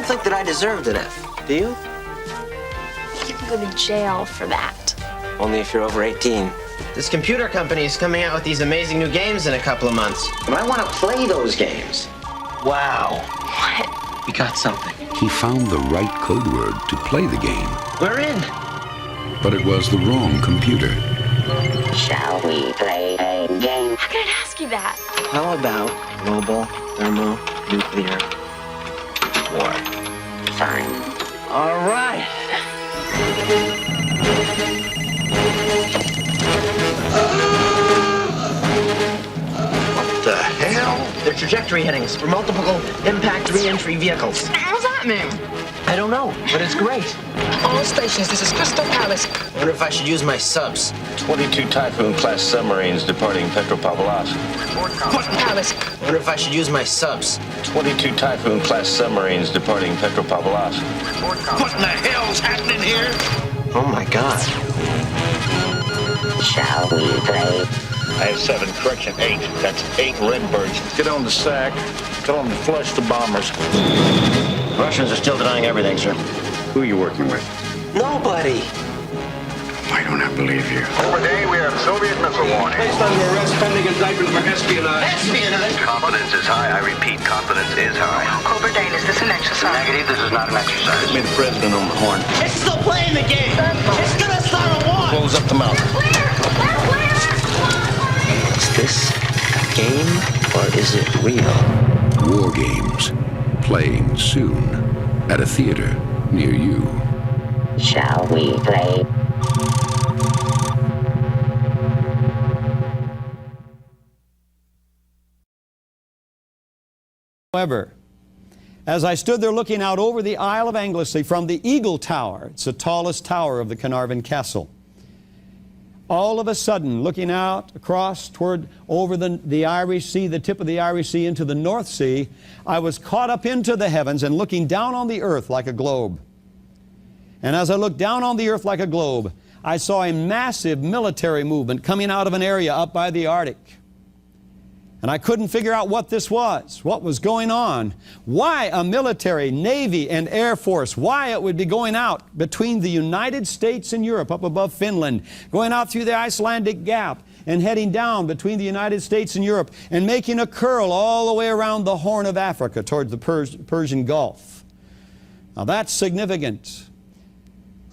don't think that I deserved an F, do you? You can go to jail for that. Only if you're over 18. This computer company is coming out with these amazing new games in a couple of months. And I want to play those games. Wow. What? We got something. He found the right code word to play the game. We're in. But it was the wrong computer. Shall we play a game? How can I ask you that? How about global thermonuclear war? Fine. All right. What the hell? They're trajectory headings for multiple impact re-entry vehicles. How's that mean? I don't know, but it's great. All stations, this is Crystal Palace. I wonder if I should use my subs. 22 Typhoon-class submarines departing Petropavlovsk. Palace. I wonder if I should use my subs. 22 Typhoon-class submarines departing Petropavlovsk. What in the hell's happening here? Oh my God. Shall we play? I have 7, correction, 8. That's 8 Redbirds. Get on the sack. Tell them to flush the bombers. Russians are still denying everything, sir. Who are you working with? Nobody. Why don't I believe you? Today we have Soviet missile warning. Placed under arrest pending indictment for espionage. Espionage? Confidence is high. I repeat, confidence is high. Cobra Dane, is this an exercise? Negative, this is not an exercise. Get me the president on the horn. It's still playing the game. It's gonna start a war. Close up the mouth. Is this a game or is it real? War games. Playing soon. At a theater near you. Shall we play? However, as I stood there looking out over the Isle of Anglesey from the Eagle Tower, it's the tallest tower of the Carnarvon Castle, all of a sudden, looking out across toward over the Irish Sea, the tip of the Irish Sea into the North Sea, I was caught up into the heavens and looking down on the earth like a globe. And as I looked down on the earth like a globe, I saw a massive military movement coming out of an area up by the Arctic. And I couldn't figure out what this was, what was going on, why a military, Navy, and Air Force, why it would be going out between the United States and Europe up above Finland, going out through the Icelandic Gap and heading down between the United States and Europe and making a curl all the way around the Horn of Africa towards the Persian Gulf. Now that's significant.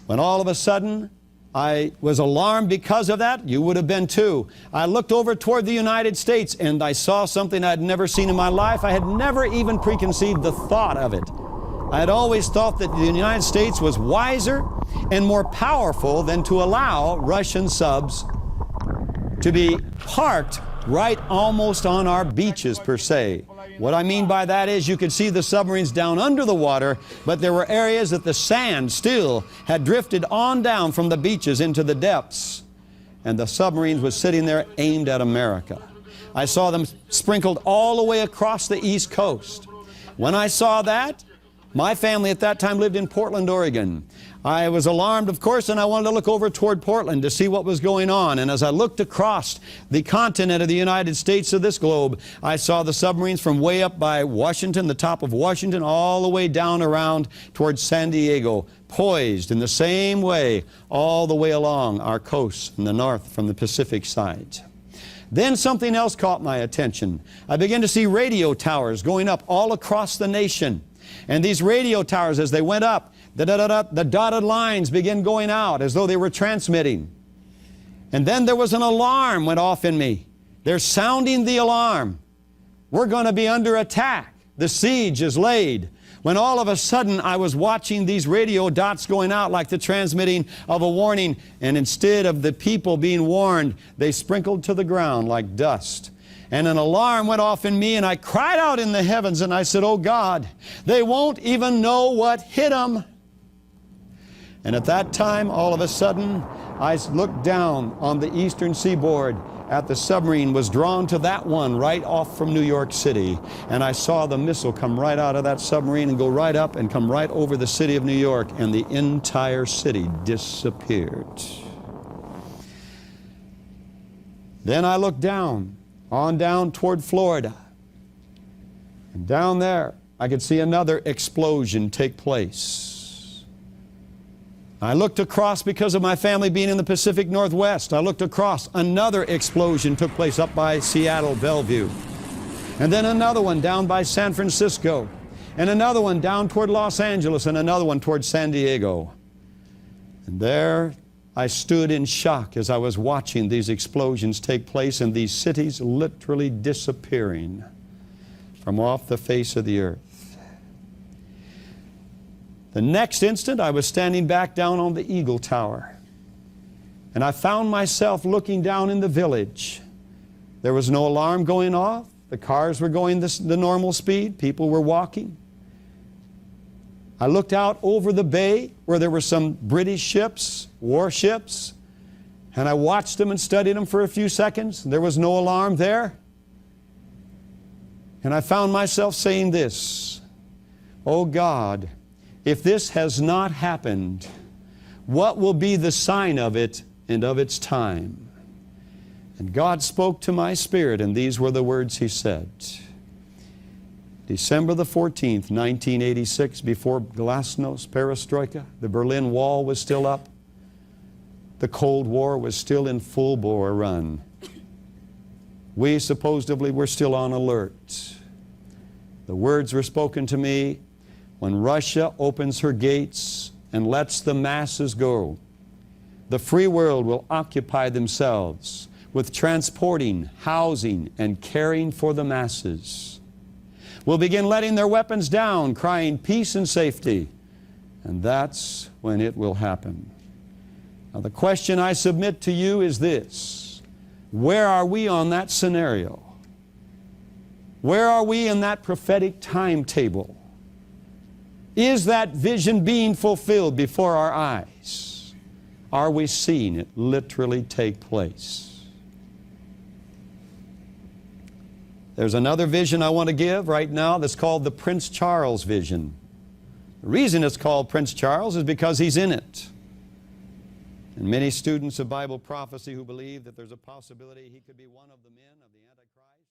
When all of a sudden I was alarmed because of that. You would have been too. I looked over toward the United States and I saw something I'd never seen in my life. I had never even preconceived the thought of it. I had always thought that the United States was wiser and more powerful than to allow Russian subs to be parked right almost on our beaches per se. What I mean by that is you could see the submarines down under the water, but there were areas that the sand still had drifted on down from the beaches into the depths. And the submarines was sitting there aimed at America. I saw them sprinkled all the way across the East Coast. When I saw that, my family at that time lived in Portland, Oregon. I was alarmed, of course, and I wanted to look over toward Portland to see what was going on. And as I looked across the continent of the United States of this globe, I saw the submarines from way up by Washington, the top of Washington, all the way down around towards San Diego, poised in the same way all the way along our coast in the north from the Pacific side. Then something else caught my attention. I began to see radio towers going up all across the nation. And these radio towers, as they went up, the dotted lines began going out as though they were transmitting. And then there was an alarm went off in me. They're sounding the alarm. We're going to be under attack. The siege is laid. When all of a sudden I was watching these radio dots going out like the transmitting of a warning, and instead of the people being warned, they sprinkled to the ground like dust. And an alarm went off in me, and I cried out in the heavens, and I said, "Oh God, they won't even know what hit them." And at that time, all of a sudden, I looked down on the eastern seaboard at the submarine was drawn to that one right off from New York City. And I saw the missile come right out of that submarine and go right up and come right over the city of New York, and the entire city disappeared. Then I looked down, on down toward Florida. And down there, I could see another explosion take place. I looked across, because of my family being in the Pacific Northwest, I looked across, another explosion took place up by Seattle, Bellevue. And then another one down by San Francisco. And another one down toward Los Angeles, and another one toward San Diego. And there I stood in shock as I was watching these explosions take place and these cities literally disappearing from off the face of the earth. The next instant, I was standing back down on the Eagle Tower, and I found myself looking down in the village. There was no alarm going off. The cars were going the normal speed. People were walking. I looked out over the bay where there were some British ships, warships, and I watched them and studied them for a few seconds. There was no alarm there. And I found myself saying this, "Oh God, if this has not happened, what will be the sign of it and of its time?" And God spoke to my spirit, and these were the words He said. December the 14th, 1986, before Glasnost, Perestroika, the Berlin Wall was still up. The Cold War was still in full bore run. We supposedly were still on alert. The words were spoken to me, "When Russia opens her gates and lets the masses go, the free world will occupy themselves with transporting, housing, and caring for the masses. Will begin letting their weapons down, crying peace and safety, and that's when it will happen." Now the question I submit to you is this: where are we on that scenario? Where are we in that prophetic timetable? Is that vision being fulfilled before our eyes? Are we seeing it literally take place? There's another vision I want to give right now that's called the Prince Charles vision. The reason it's called Prince Charles is because he's in it. And many students of Bible prophecy who believe that there's a possibility he could be one of the men of the Antichrist